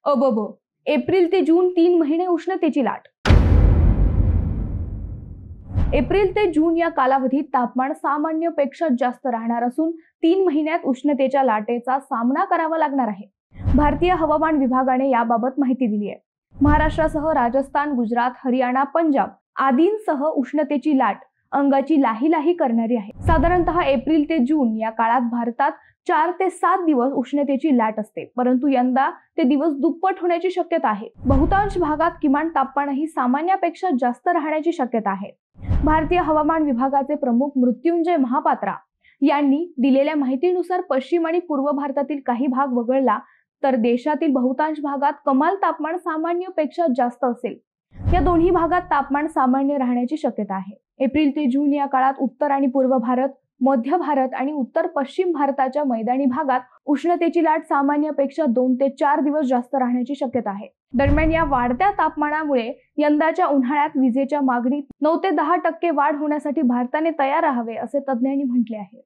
अबब, April ते जून 3 महिने उष्णतेची लाट। एप्रिल ते जून या कालावधीत तापमान सामान्यपेक्षा जास्त राहणार असून 3 महिन्यात उष्णतेच्या लाटेचा सामना करावा लागणार आहे। भारतीय हवामान विभागाने याबाबत माहिती दिली आहे। महाराष्ट्रासह राजस्थान, गुजरात, हरियाणा, पंजाब आदींसह उष्णतेची लाट अंगाची लाही करणारी आहे। साधारणतः एप्रिल ते जून या काळात भारतात 4 ते 7 दिवस उष्णतेची लाट असते, परंतु यंदा ते दिवस दुप्पट होण्याची शक्यता आहे। बहुतांश भागात किमान तापमानही सामान्यापेक्षा जास्त राहण्याची शक्यता आहे। भारतीय हवामान विभागाचे प्रमुख मृत्युंजय महापात्रा यांनी दिलेल्या माहितीनुसार पश्चिम आणि पूर्व भारतातील काही भाग वगळला तर देशातील बहुतांश भागात कमाल तापमान सामान्यपेक्षा जास्त असेल। या दोन्ही भागात तापमान सामान्य राहण्याची शक्यता आहे। एप्रिल ते जून या काळात उत्तर आणि पूर्व भारत, मध्य भारत आणि उत्तर पश्चिम भारताच्या मैदानी भागात उष्णतेची लाट सामान्यपेक्षा 2 ते 4 दिवस जास्त राहण्याची शक्यता आहे। दरम्यान या वाढत्या तापमानामुळे यंदाच्या उन्हाळ्यात विजेच्या मागणीत 9 ते 10% वाढ होण्यासाठी भारताने तयार राहावे असे तज्ज्ञांनी म्हटले आहे।